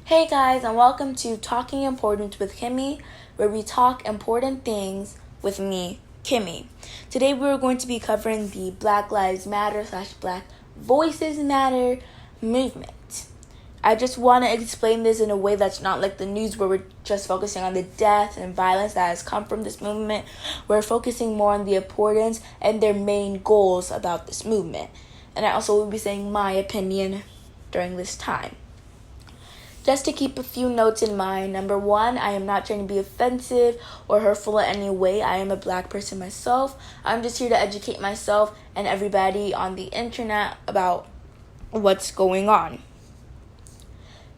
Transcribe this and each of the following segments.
Hey guys, and welcome to Talking Important with Kimmy, where we talk important things with me, Kimmy. Today we're going to be covering the Black Lives Matter / Black Voices Matter movement. I just want to explain this in a way that's not like the news where we're just focusing on the death and violence that has come from this movement. We're focusing more on the importance and their main goals about this movement. And I also will be saying my opinion during this time. Just to keep a few notes in mind. Number one, I am not trying to be offensive or hurtful in any way. I am a black person myself. I'm just here to educate myself and everybody on the internet about what's going on.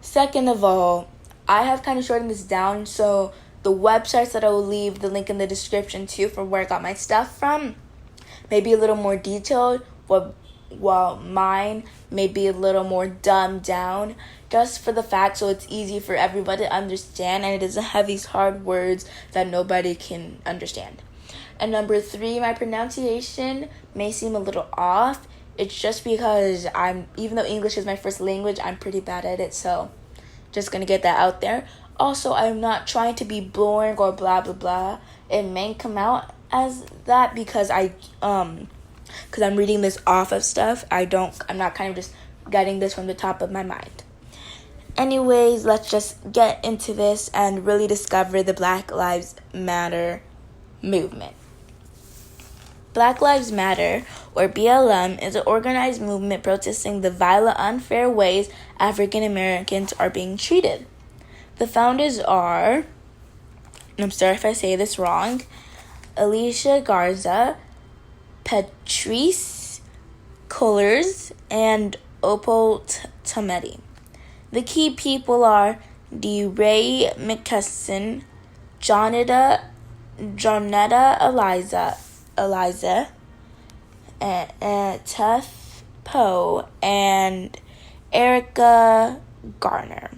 Second of all, I have kind of shortened this down, so the websites that I will leave the link in the description too for where I got my stuff from may be a little more detailed, while mine may be a little more dumbed down, just for the fact so it's easy for everybody to understand and it doesn't have these hard words that nobody can understand. And number three, my pronunciation may seem a little off. It's just because even though English is my first language, I'm pretty bad at it, so just gonna get that out there. Also, I'm not trying to be boring or blah blah blah. It may come out as that because I'm reading this off of stuff. I'm not kind of just getting this from the top of my mind. Anyways, let's just get into this and really discover the Black Lives Matter movement. Black Lives Matter, or BLM, is an organized movement protesting the violent, unfair ways African Americans are being treated. The founders are, and I'm sorry if I say this wrong, Alicia Garza, Patrice Cullors, and Opal Tometi. The key people are DeRay McKesson, Jonetta Eliza, Tef Poe, and Erica Garner.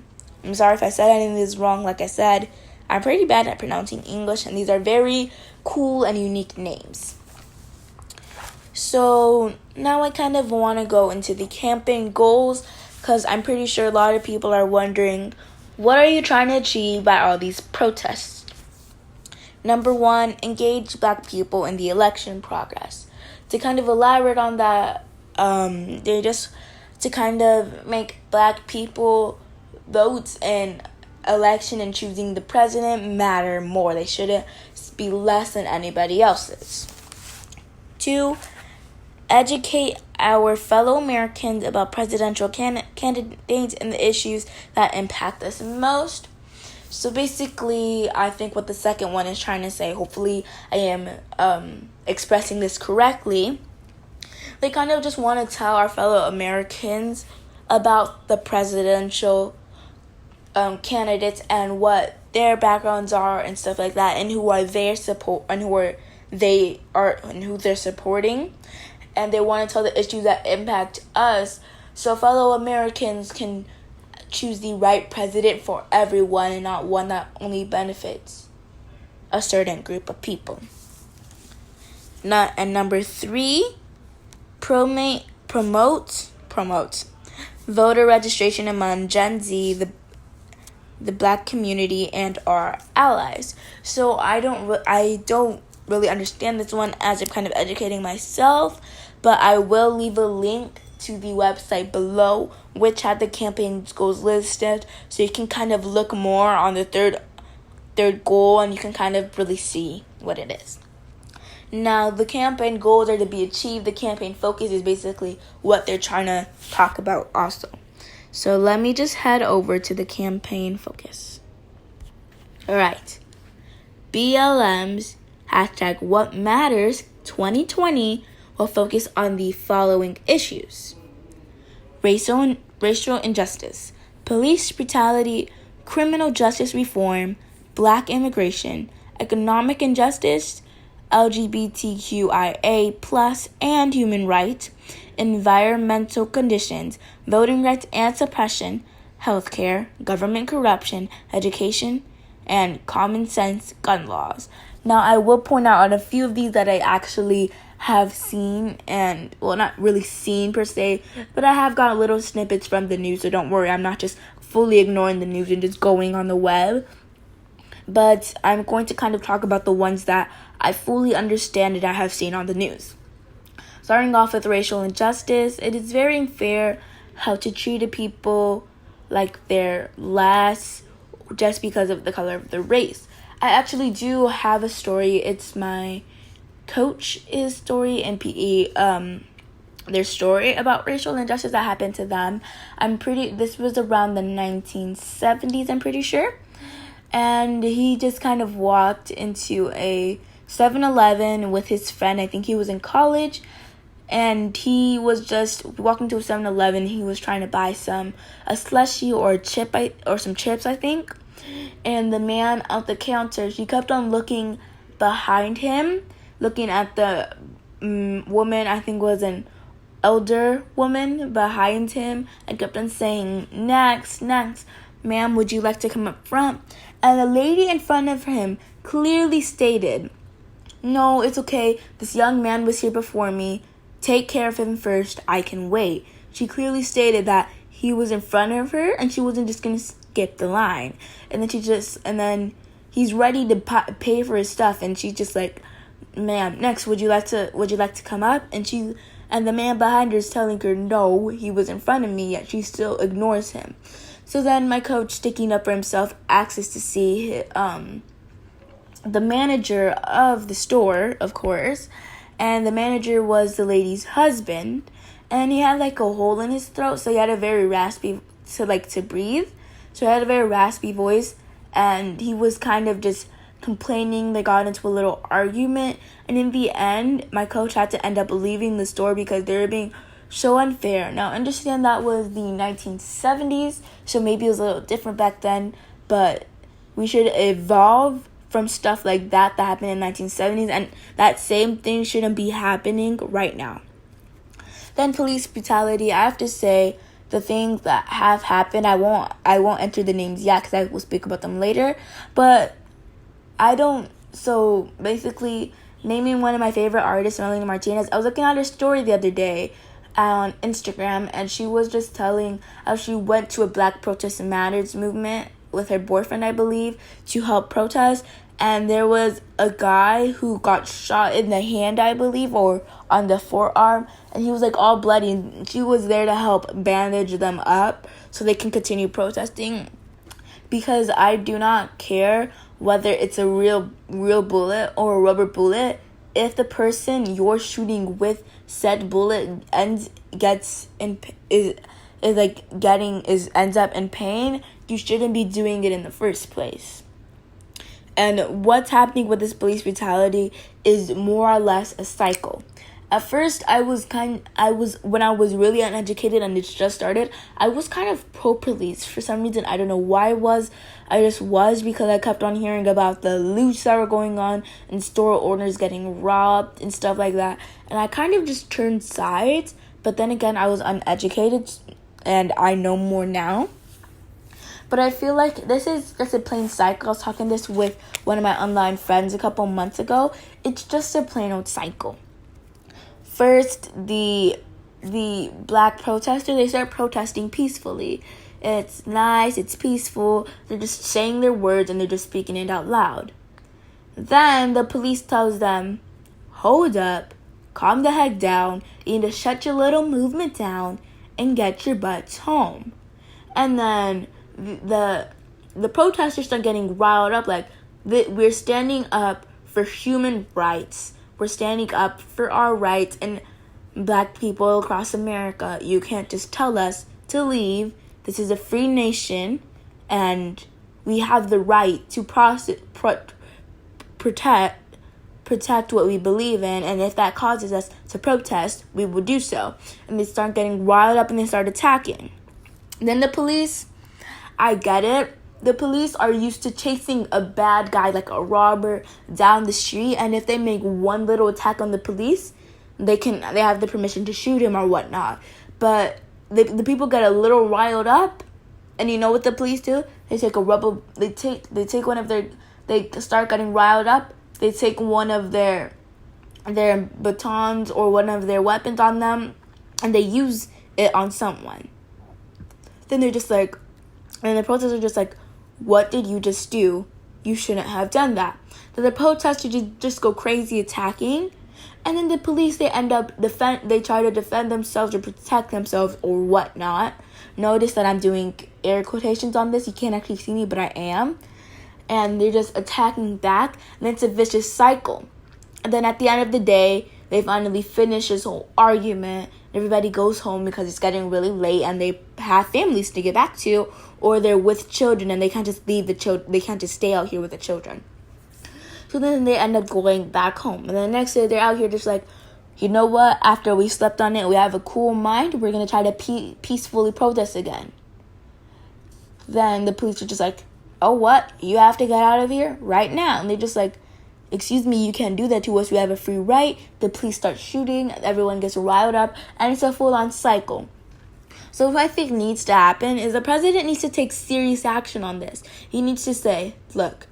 I'm sorry if I said any of this wrong. Like I said, I'm pretty bad at pronouncing English, and these are very cool and unique names. So now I kind of want to go into the campaign goals, because I'm pretty sure a lot of people are wondering, what are you trying to achieve by all these protests? Number one, engage black people in the election progress. To kind of elaborate on that, they just to kind of make black people votes in election and choosing the president matter more. They shouldn't be less than anybody else's. Two, educate our fellow Americans about presidential candidates and the issues that impact us most. So basically, I think what the second one is trying to say, hopefully I am expressing this correctly, they kind of just want to tell our fellow Americans about the presidential candidates and what their backgrounds are and stuff like that, and who they're supporting. And they want to tell the issues that impact us so fellow Americans can choose the right president for everyone and not one that only benefits a certain group of people. And number three, promote voter registration among Gen Z, the black community, and our allies. So I don't really understand this one as I'm kind of educating myself, but I will leave a link to the website below which had the campaign goals listed, so you can kind of look more on the third goal and you can kind of really see what it is. Now, the campaign goals are to be achieved. The campaign focus is basically what they're trying to talk about also. So let me just head over to the campaign focus. Alright. BLM's #WhatMatters 2020 will focus on the following issues: racial injustice, police brutality, criminal justice reform, black immigration, economic injustice, LGBTQIA+, and human rights, environmental conditions, voting rights and suppression, healthcare, government corruption, education, and common sense gun laws. Now, I will point out on a few of these that I actually have seen, and well, not really seen per se, but I have got little snippets from the news, so don't worry, I'm not just fully ignoring the news and just going on the web. But I'm going to kind of talk about the ones that I fully understand and I have seen on the news. Starting off with racial injustice, it is very unfair how to treat people like they're less just because of the color of their race. I actually do have a story. It's my coach's story in PE. Their story about racial injustice that happened to them. This was around the 1970s, I'm pretty sure. And he just kind of walked into a 7-Eleven with his friend. I think he was in college. And he was just walking to a 7-Eleven. He was trying to buy a slushie or some chips, I think. And the man at the counter, he kept on looking behind him, looking at the woman, I think was an elder woman behind him, and kept on saying, next, ma'am, would you like to come up front? And the lady in front of him clearly stated, no, it's okay, this young man was here before me, take care of him first, I can wait. She clearly stated that he was in front of her and she wasn't just gonna skip the line. And then he's ready to pay for his stuff, and she's just like, ma'am, next, would you like to come up? And the man behind her is telling her, no, he was in front of me, yet she still ignores him. So then my coach, sticking up for himself, asks us to see the manager of the store, of course. And the manager was the lady's husband. And he had like a hole in his throat, so he had a very raspy, to breathe. So he had a very raspy voice. And he was kind of just complaining. They got into a little argument, and in the end my coach had to end up leaving the store because they were being so unfair. Now, understand that was the 1970s, so maybe it was a little different back then, but we should evolve from stuff like that happened in the 1970s, and that same thing shouldn't be happening right now. Then police brutality, I have to say the things that have happened, I won't enter the names yet because I will speak about them later, but so basically, naming one of my favorite artists, Melanie Martinez, I was looking at her story the other day on Instagram, and she was just telling how she went to a Black Protest Matters movement with her boyfriend, I believe, to help protest, and there was a guy who got shot in the hand, I believe, or on the forearm, and he was like all bloody, and she was there to help bandage them up so they can continue protesting, because I do not care whether it's a real bullet or a rubber bullet. If the person you're shooting with said bullet ends up in pain, you shouldn't be doing it in the first place. And what's happening with this police brutality is more or less a cycle. At first, when I was really uneducated and it just started, I was kind of pro-police. For some reason, I don't know why I just was, because I kept on hearing about the loots that were going on and store owners getting robbed and stuff like that. And I kind of just turned sides, but then again, I was uneducated and I know more now. But I feel like this is just a plain cycle. I was talking this with one of my online friends a couple months ago. It's just a plain old cycle. First, the black protesters, they start protesting peacefully. It's nice, it's peaceful, they're just saying their words and they're just speaking it out loud. Then the police tells them, hold up, calm the heck down, you need to shut your little movement down and get your butts home. And then the protesters start getting riled up, like, we're standing up for human rights. We're standing up for our rights, and black people across America, you can't just tell us to leave. This is a free nation, and we have the right to protect what we believe in, and if that causes us to protest, we will do so. And they start getting riled up and they start attacking. Then the police, I get it. The police are used to chasing a bad guy, like a robber, down the street, and if they make one little attack on the police, they have the permission to shoot him or whatnot. But the people get a little riled up, and you know what the police do? They start getting riled up. They take one of their batons or one of their weapons on them, and they use it on someone. Then they're just like, And the protesters are just like, what did you just do? You shouldn't have done that. So the protesters just go crazy attacking. And then the police, they try to defend themselves or protect themselves or whatnot. Notice that I'm doing air quotations on this. You can't actually see me, but I am. And they're just attacking back. And it's a vicious cycle. And then at the end of the day, they finally finish this whole argument. Everybody goes home because it's getting really late and they have families to get back to, or they're with children and they can't just leave the children. They can't just stay out here with the children. So then they end up going back home. And then the next day they're out here just like, you know what? After we slept on it, we have a cool mind. We're going to try to peacefully protest again. Then the police are just like, oh, what? You have to get out of here right now. And they're just like, excuse me, you can't do that to us. We have a free right. The police start shooting. Everyone gets riled up. And it's a full-on cycle. So what I think needs to happen is the president needs to take serious action on this. He needs to say, look,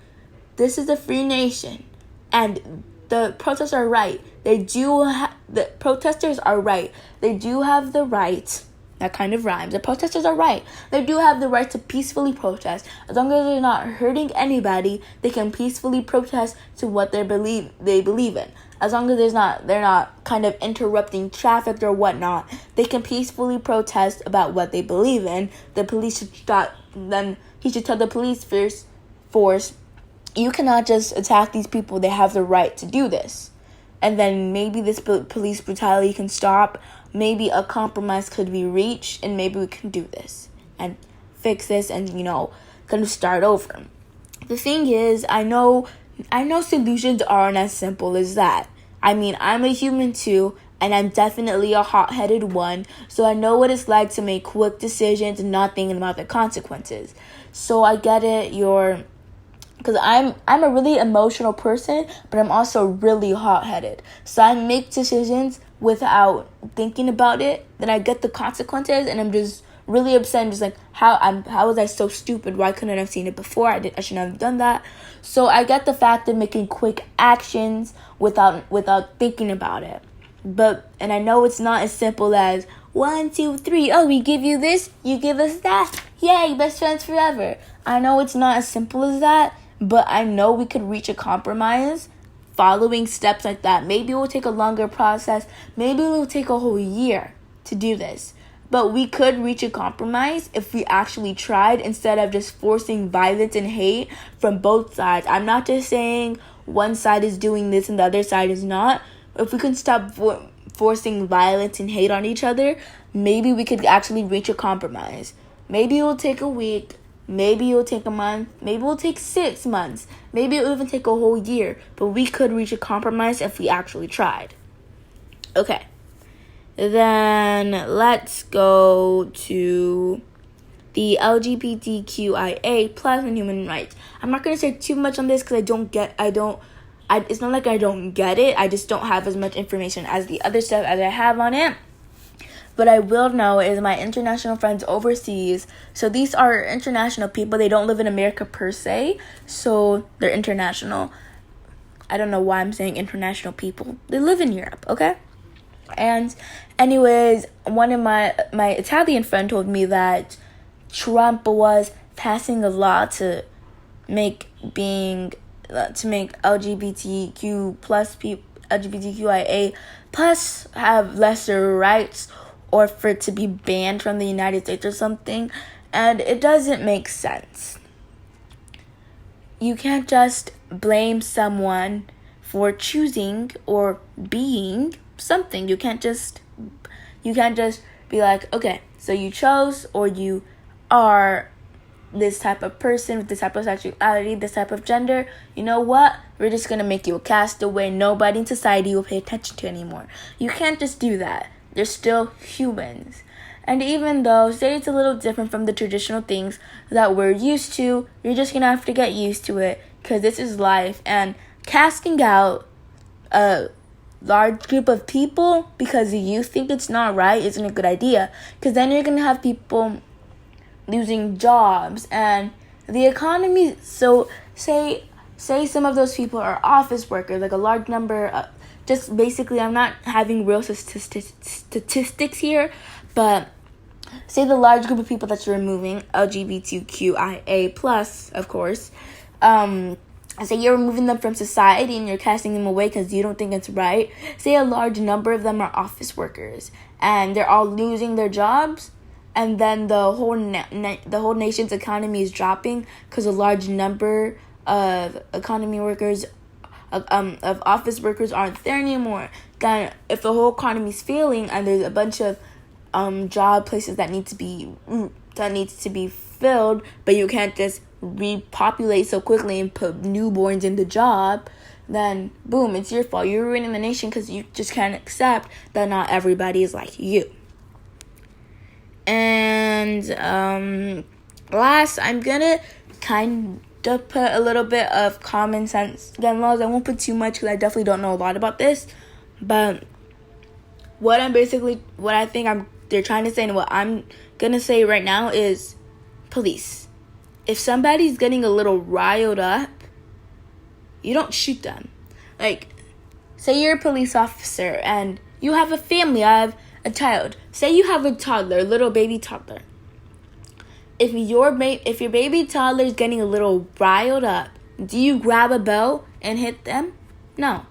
this is a free nation. And the protesters are right. The protesters are right. They do have the right. That kind of rhymes. The protesters are right. They do have the right to peacefully protest. As long as they're not hurting anybody, they can peacefully protest to what they believe in. As long as they're not kind of interrupting traffic or whatnot, they can peacefully protest about what they believe in. The police should stop. Then he should tell the police force, you cannot just attack these people. They have the right to do this. And then maybe this police brutality can stop. Maybe a compromise could be reached, and maybe we can do this and fix this and, kind of start over. The thing is, I know solutions aren't as simple as that. I mean, I'm a human too, and I'm definitely a hot-headed one, so I know what it's like to make quick decisions and not thinking about the consequences. So I get it, because I'm a really emotional person, but I'm also really hot-headed. So I make decisions without thinking about it. Then I get the consequences, and I'm just really upset. I'm just like, how was I so stupid? Why couldn't I have seen it before? I shouldn't have done that. So I get the fact of making quick actions without thinking about it. And I know it's not as simple as 1, 2, 3. Oh, we give you this, you give us that. Yay, best friends forever. I know it's not as simple as that. But I know we could reach a compromise following steps like that. Maybe it will take a longer process. Maybe it will take a whole year to do this. But we could reach a compromise if we actually tried instead of just forcing violence and hate from both sides. I'm not just saying one side is doing this and the other side is not. If we can stop forcing violence and hate on each other, maybe we could actually reach a compromise. Maybe it will take a week. Maybe it will take a month. Maybe it will take 6 months. Maybe it will even take a whole year. But we could reach a compromise if we actually tried. Okay. Then let's go to the LGBTQIA plus and human rights. I'm not going to say too much on this because it's not like I don't get it. I just don't have as much information as the other stuff as I have on it. But I will know is my international friends overseas. So these are international people. They don't live in America per se. So they're international. I don't know why I'm saying international people. They live in Europe, okay? And anyways, one of my Italian friend told me that Trump was passing a law to make LGBTQIA plus have lesser rights, or for it to be banned from the United States or something, and it doesn't make sense. You can't just blame someone for choosing or being something. You can't just be like, okay, so you chose or you are this type of person with this type of sexuality, this type of gender. You know what? We're just going to make you a castaway. Nobody in society will pay attention to anymore. You can't just do that. They're still humans. And even though, say it's a little different from the traditional things that we're used to, you're just going to have to get used to it because this is life. And casting out a large group of people because you think it's not right isn't a good idea, because then you're going to have people losing jobs and the economy. So say some of those people are office workers, like a large number. Just basically, I'm not having real statistics here, but say the large group of people that you're removing, LGBTQIA+, of course, say you're removing them from society and you're casting them away because you don't think it's right. Say a large number of them are office workers and they're all losing their jobs, and then the whole nation's economy is dropping because a large number of economy workers, of office workers aren't there anymore. Then if the whole economy is failing and there's a bunch of job places that needs to be filled, but you can't just repopulate so quickly and put newborns in the job, then boom, it's your fault. You're ruining the nation because you just can't accept that not everybody is like you. And last, I'm gonna kind of put a little bit of common sense gun laws. I won't put too much because I definitely don't know a lot about this, but what I think they're trying to say, and what I'm gonna say right now is police. If somebody's getting a little riled up, you don't shoot them. Like, say you're a police officer and you have a family. I have a child. Say you have a toddler, a little baby toddler. If your baby toddler is getting a little riled up, do you grab a bell and hit them? No,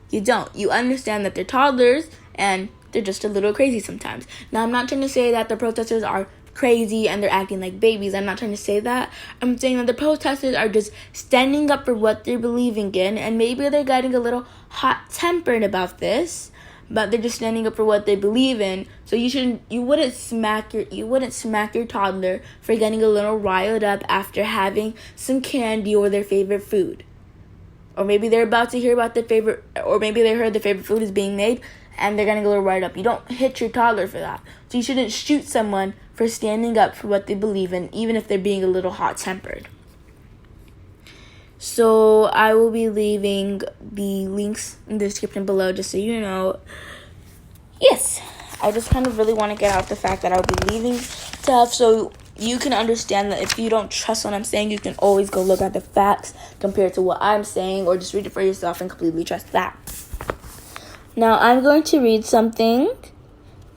you don't. You understand that they're toddlers and they're just a little crazy sometimes. Now, I'm not trying to say that the protesters are crazy and they're acting like babies. I'm not trying to say that. I'm saying that the protesters are just standing up for what they're believing in, and maybe they're getting a little hot-tempered about this, but they're just standing up for what they believe in. So you wouldn't smack your toddler for getting a little riled up after having some candy or their favorite food. Or maybe they're about to hear about maybe they heard their favorite food is being made and they're getting a little riled up. You don't hit your toddler for that. So you shouldn't shoot someone for standing up for what they believe in, even if they're being a little hot-tempered. So I will be leaving the links in the description below just so you know. Yes, I just kind of really want to get out the fact that I'll be leaving stuff so you can understand that if you don't trust what I'm saying, you can always go look at the facts compared to what I'm saying, or just read it for yourself and completely trust that. Now I'm going to read something,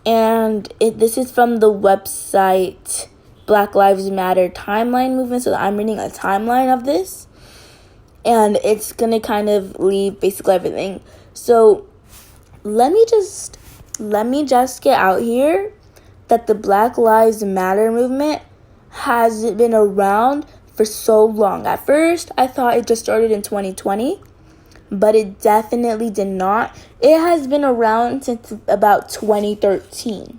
and this is from the website Black Lives Matter Timeline Movement, so I'm reading a timeline of this, and it's going to kind of leave basically everything. So let me just get out here that the Black Lives Matter movement has been around for so long. At first, I thought it just started in 2020, but it definitely did not. It has been around since about 2013.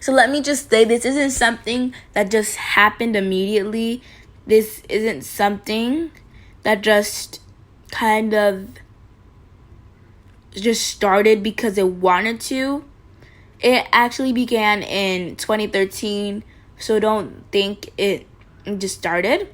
So let me just say, this isn't something that just happened immediately. This isn't something that just kind of just started because it wanted to. It actually began in 2013, so don't think it just started.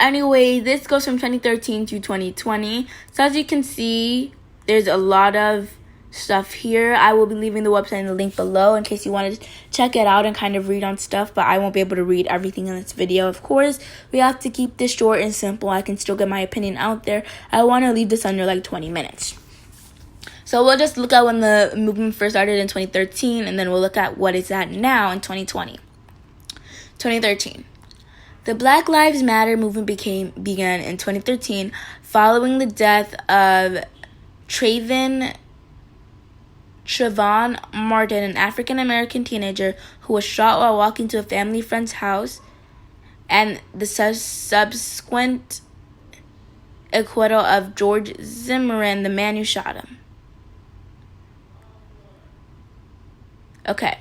Anyway, this goes from 2013 to 2020. So as you can see, there's a lot of stuff here. I will be leaving the website in the link below in case you want to check it out and kind of read on stuff, but I won't be able to read everything in this video. Of course, we have to keep this short and simple. I can still get my opinion out there. I want to leave this under like 20 minutes. So we'll just look at when the movement first started in 2013, and then we'll look at what it's at now in 2020. 2013. The Black Lives Matter movement began in 2013 following the death of Trayvon Martin, an African-American teenager who was shot while walking to a family friend's house, and the subsequent acquittal of George Zimmerman, the man who shot him. Okay.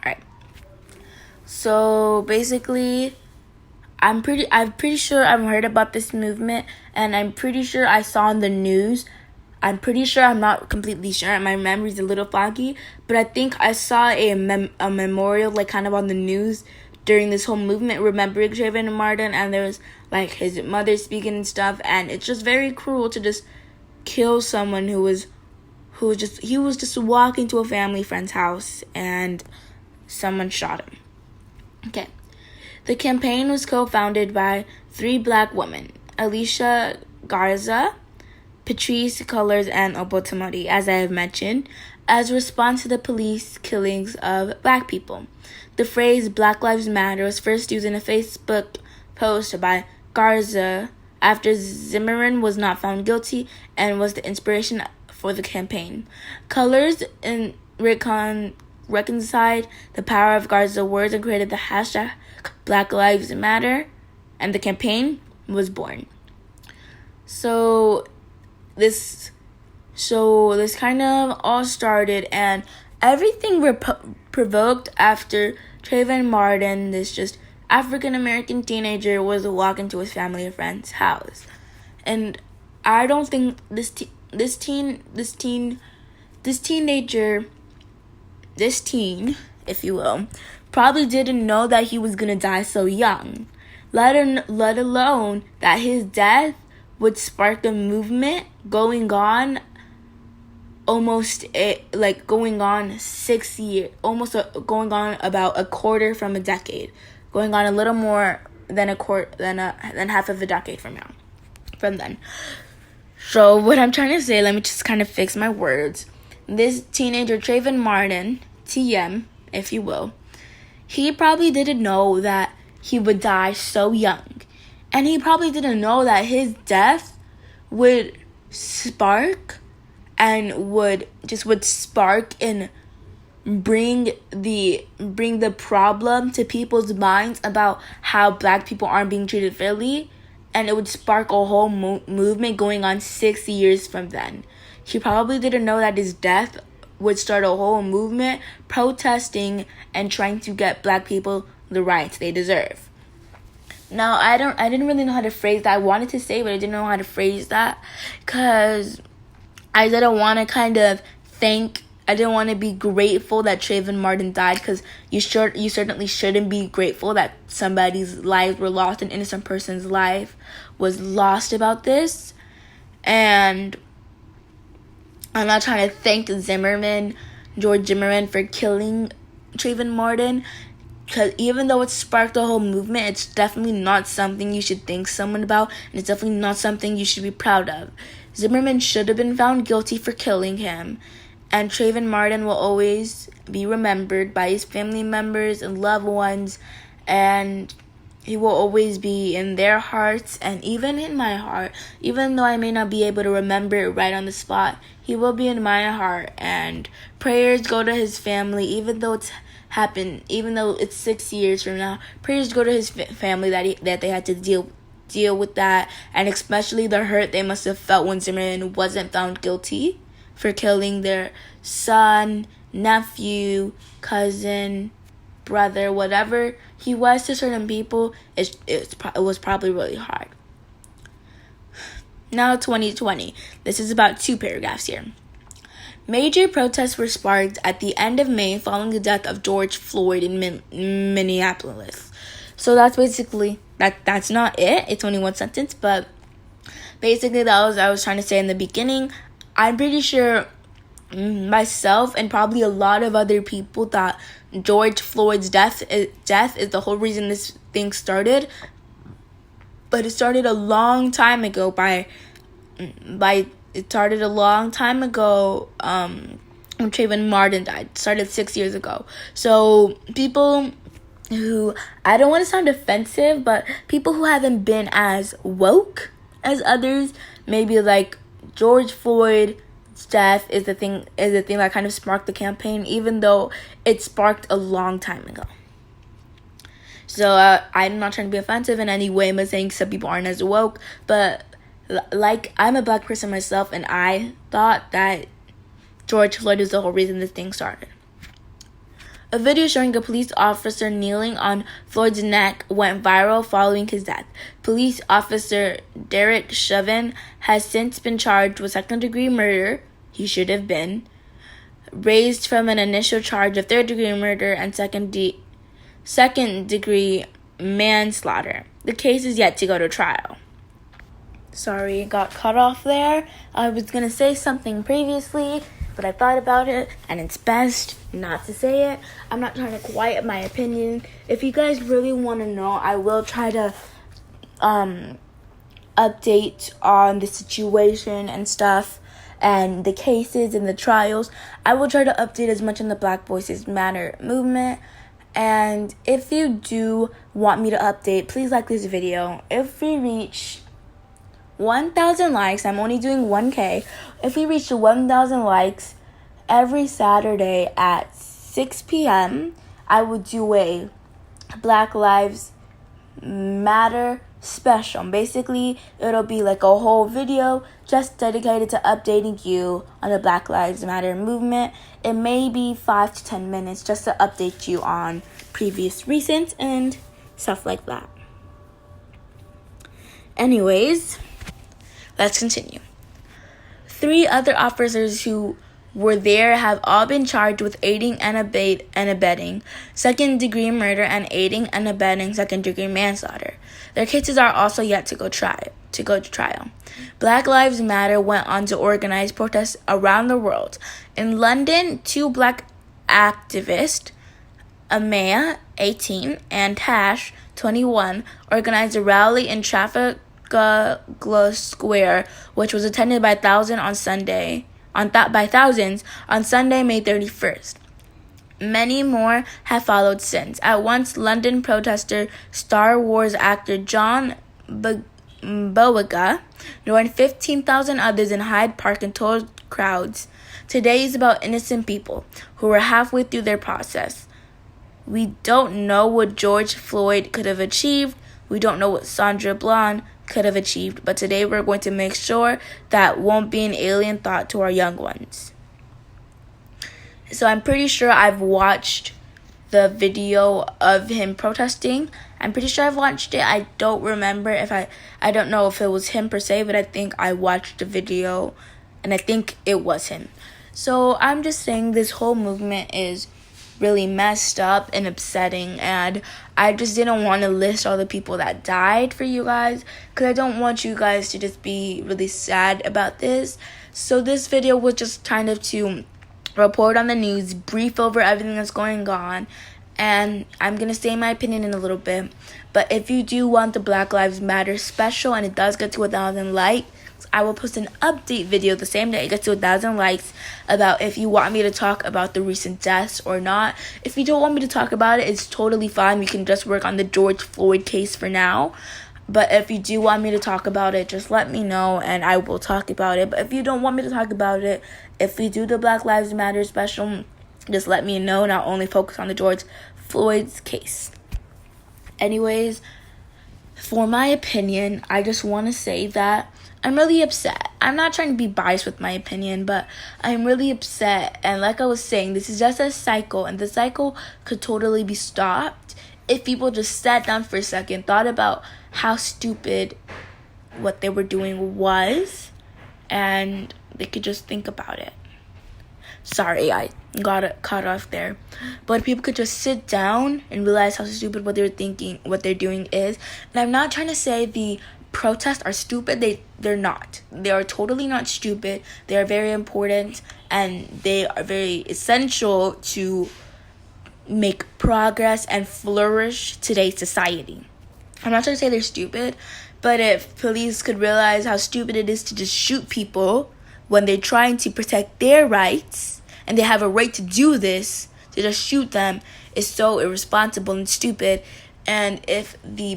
Alright. So basically, I'm pretty sure I've heard about this movement, and I'm pretty sure I saw in the news. I'm pretty sure, I'm not completely sure, my memory's a little foggy, but I think I saw a memorial like kind of on the news during this whole movement remembering Trayvon Martin, and there was like his mother speaking and stuff, and it's just very cruel to just kill someone who was just walking to a family friend's house and someone shot him. Okay. The campaign was co-founded by 3 black women: Alicia Garza, Patrice Cullors, and Obotamodi, as I have mentioned, as a response to the police killings of black people. The phrase Black Lives Matter was first used in a Facebook post by Garza after Zimmerman was not found guilty and was the inspiration for the campaign. Cullors reconciled the power of Garza's words and created the hashtag Black Lives Matter, and the campaign was born. So this kind of all started, and everything provoked after Trayvon Martin, this just African-American teenager, was walking to his family and friend's house. And I don't think this teen, if you will, probably didn't know that he was gonna die so young. Let alone that his death would spark a movement going on going on 6 years, going on about a quarter from a decade, going on a little more than than half of a decade from then. So what I'm trying to say, let me just kind of fix my words. This teenager, Trayvon Martin, TM, if you will, he probably didn't know that he would die so young. And he probably didn't know that his death would spark and would spark and bring the problem to people's minds about how black people aren't being treated fairly, and it would spark a whole movement going on 6 years from then. He probably didn't know that his death would start a whole movement protesting and trying to get black people the rights they deserve. Now, I didn't really know how to phrase that. I wanted to say, but I didn't know how to phrase that because I didn't want to I didn't want to be grateful that Trayvon Martin died, because you certainly shouldn't be grateful that somebody's lives were lost, an innocent person's life was lost about this. And I'm not trying to thank George Zimmerman, for killing Trayvon Martin, because even though it sparked a whole movement, it's definitely not something you should thank someone about, and it's definitely not something you should be proud of. Zimmerman should have been found guilty for killing him, and Trayvon Martin will always be remembered by his family members and loved ones, and he will always be in their hearts and even in my heart. Even though I may not be able to remember it right on the spot, he will be in my heart, and prayers go to his family, even though it's 6 years from now. Prayers go to his family that they had to deal with that, and especially the hurt they must have felt when Zimmerman wasn't found guilty for killing their son, nephew, cousin, brother, whatever he was to certain people. It was probably really hard. Now 2020. This is about 2 paragraphs here. Major protests were sparked at the end of May following the death of George Floyd in Minneapolis. So that's basically, that's not it. It's only one sentence, but basically that was I was trying to say in the beginning. I'm pretty sure myself and probably a lot of other people thought George Floyd's death is the whole reason this thing started. But it started a long time ago when Trayvon Martin died. It started 6 years ago. So people who, I don't want to sound offensive, but people who haven't been as woke as others, maybe like George Floyd's death is the thing that kind of sparked the campaign, even though it sparked a long time ago. So I'm not trying to be offensive in any way. I'm saying some people aren't as woke, but like, I'm a black person myself, and I thought that George Floyd was the whole reason this thing started. A video showing a police officer kneeling on Floyd's neck went viral following his death. Police officer Derek Chauvin has since been charged with second-degree murder. He should have been raised from an initial charge of third-degree murder and second-degree manslaughter. The case is yet to go to trial. Sorry, got cut off there. I was going to say something previously, but I thought about it, and it's best not to say it. I'm not trying to quiet my opinion. If you guys really want to know, I will try to update on the situation and stuff, and the cases and the trials. I will try to update as much on the Black Voices Matter movement. And if you do want me to update, please like this video. If we reach 1,000 likes, I'm only doing 1K. If we reach 1,000 likes every Saturday at 6 p.m., I will do a Black Lives Matter special. Basically, it'll be like a whole video just dedicated to updating you on the Black Lives Matter movement. It may be 5 to 10 minutes just to update you on previous recent and stuff like that. Anyways, let's continue. 3 other officers who were there have all been charged with aiding and abetting second-degree murder and aiding and abetting second-degree manslaughter. Their cases are also yet to go to trial. Black Lives Matter went on to organize protests around the world. In London, 2 Black activists, Amaya, 18, and Tash, 21, organized a rally in Trafalgar Square, which was attended by thousands on Sunday, May 31st. Many more have followed since. At once, London protester Star Wars actor John Boyega joined 15,000 others in Hyde Park and told crowds, "Today is about innocent people who were halfway through their process. We don't know what George Floyd could have achieved. We don't know what Sandra Bland could have achieved. But today we're going to make sure that won't be an alien thought to our young ones." So I'm pretty sure I've watched the video of him protesting. I'm pretty sure I've watched it. I don't remember if I don't know if it was him per se, but I think I watched the video and I think it was him. So I'm just saying this whole movement is really messed up and upsetting, and I just didn't want to list all the people that died for you guys because I don't want you guys to just be really sad about this. So this video was just kind of to report on the news, brief over everything that's going on, and I'm going to say my opinion in a little bit. But if you do want the Black Lives Matter special and it does get to 1,000 likes, I will post an update video the same day it gets to 1,000 likes about if you want me to talk about the recent deaths or not. If you don't want me to talk about it, it's totally fine. We can just work on the George Floyd case for now. But if you do want me to talk about it, just let me know and I will talk about it. But if you don't want me to talk about it, if we do the Black Lives Matter special, just let me know and I'll only focus on the George Floyd's case. Anyways, for my opinion, I just want to say that I'm really upset. I'm not trying to be biased with my opinion, but I'm really upset. And like I was saying, this is just a cycle, and the cycle could totally be stopped if people just sat down for a second, thought about how stupid what they were doing was, and they could just think about it. Sorry, I got it cut off there. But people could just sit down and realize how stupid what they're doing is. And I'm not trying to say the protests are stupid. They're not. They are totally not stupid. They are very important and they are very essential to make progress and flourish today's society. I'm not trying to say they're stupid, but if police could realize how stupid it is to just shoot people when they're trying to protect their rights, and they have a right to do this, to just shoot them is so irresponsible and stupid. And if the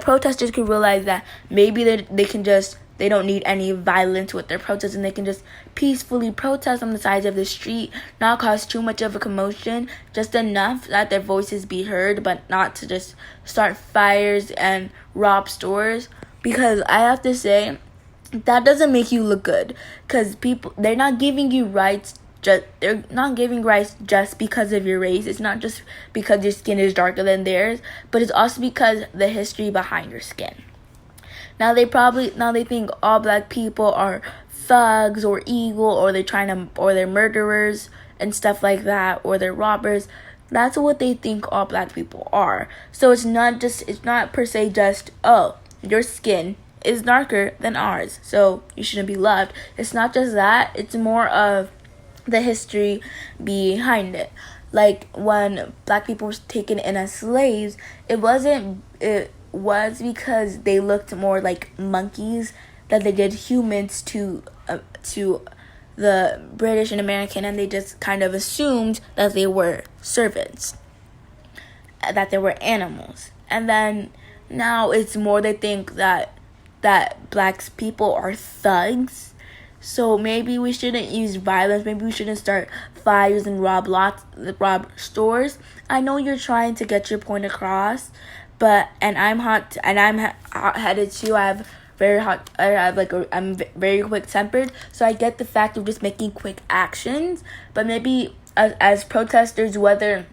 protesters could realize that maybe they don't need any violence with their protests, and they can just peacefully protest on the sides of the street, not cause too much of a commotion, just enough that their voices be heard, but not to just start fires and rob stores. Because I have to say, that doesn't make you look good, because they're not giving you rights. They're not giving rights just because of your race. It's not just because your skin is darker than theirs, but it's also because the history behind your skin. Now they think all black people are thugs or evil, or they're murderers and stuff like that, or they're robbers. That's what they think all black people are. So it's not per se just, oh, your skin is darker than ours, so you shouldn't be loved. It's not just that. It's more of the history behind it. Like when black people were taken in as slaves, it wasn't was because they looked more like monkeys than they did humans to the British and American, and they just kind of assumed that they were servants, that they were animals. And then now it's more they think that black people are thugs. So maybe we shouldn't use violence. Maybe we shouldn't start fires and rob stores. I know you're trying to get your point across, but I'm hot-headed too. I'm very quick-tempered. So I get the fact of just making quick actions, but maybe as protesters, whether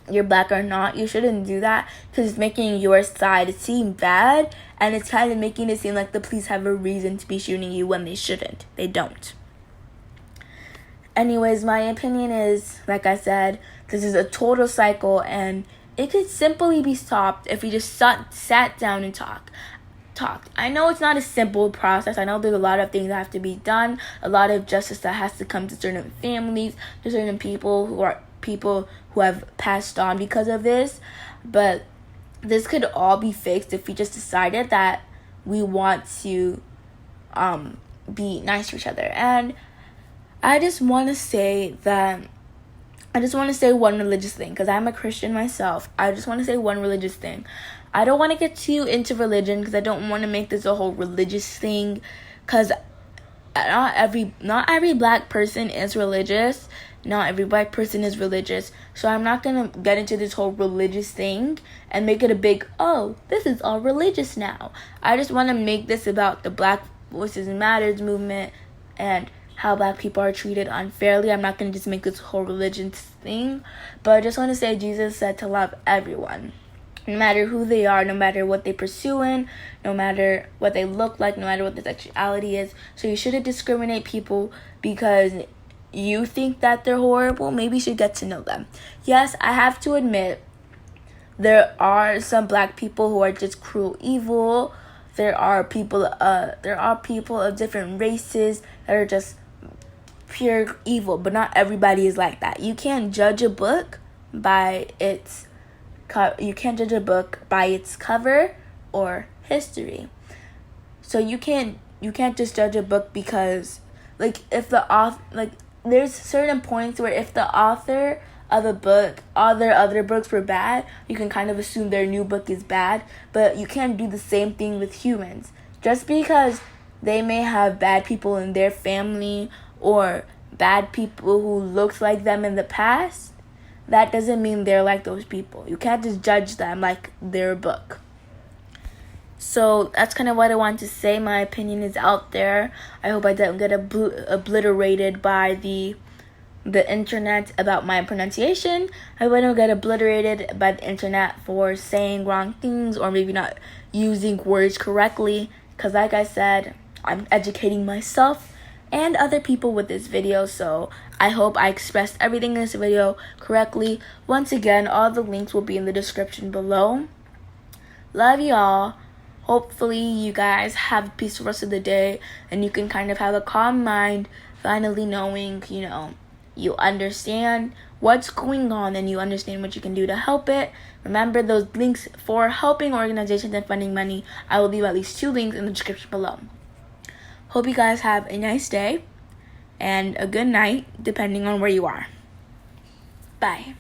you're black or not, you shouldn't do that, because it's making your side seem bad, and it's kind of making it seem like the police have a reason to be shooting you when they shouldn't. They don't. Anyways, my opinion is, like I said, this is a total cycle, and it could simply be stopped if we just sat down and talked. I know it's not a simple process. I know there's a lot of things that have to be done, a lot of justice that has to come to certain families, to certain people who have passed on because of this. But this could all be fixed if we just decided that we want to be nice to each other. And I just want to say one religious thing, because I'm a Christian myself. I just want to say one religious thing. I don't want to get too into religion, because I don't want to make this a whole religious thing, because not every black person is religious. Not every white person is religious. So I'm not going to get into this whole religious thing and make it a big, oh, this is all religious now. I just want to make this about the Black Voices Matters movement and how black people are treated unfairly. I'm not going to just make this whole religion thing. But I just want to say Jesus said to love everyone, no matter who they are, no matter what they're pursuing, no matter what they look like, no matter what their sexuality is. So you shouldn't discriminate people because you think that they're horrible. Maybe you should get to know them. Yes, I have to admit, there are some black people who are just cruel evil. There are people of different races that are just pure evil, but not everybody is like that. You can't judge a book by its cover or history. So you can't just judge a book because, if the author, there's certain points where if the author of a book, all their other books were bad, you can kind of assume their new book is bad. But you can't do the same thing with humans. Just because they may have bad people in their family or bad people who looked like them in the past, that doesn't mean they're like those people. You can't just judge them like their book. So that's kind of what I want to say. My opinion is out there. I hope I don't get obliterated by the internet about my pronunciation. I hope I don't get obliterated by the internet for saying wrong things or maybe not using words correctly. Because like I said, I'm educating myself and other people with this video. So I hope I expressed everything in this video correctly. Once again, all the links will be in the description below. Love y'all. Hopefully you guys have a peaceful rest of the day and you can kind of have a calm mind, finally knowing, you understand what's going on and you understand what you can do to help it. Remember those links for helping organizations and funding money. I will leave at least 2 links in the description below. Hope you guys have a nice day and a good night, depending on where you are. Bye.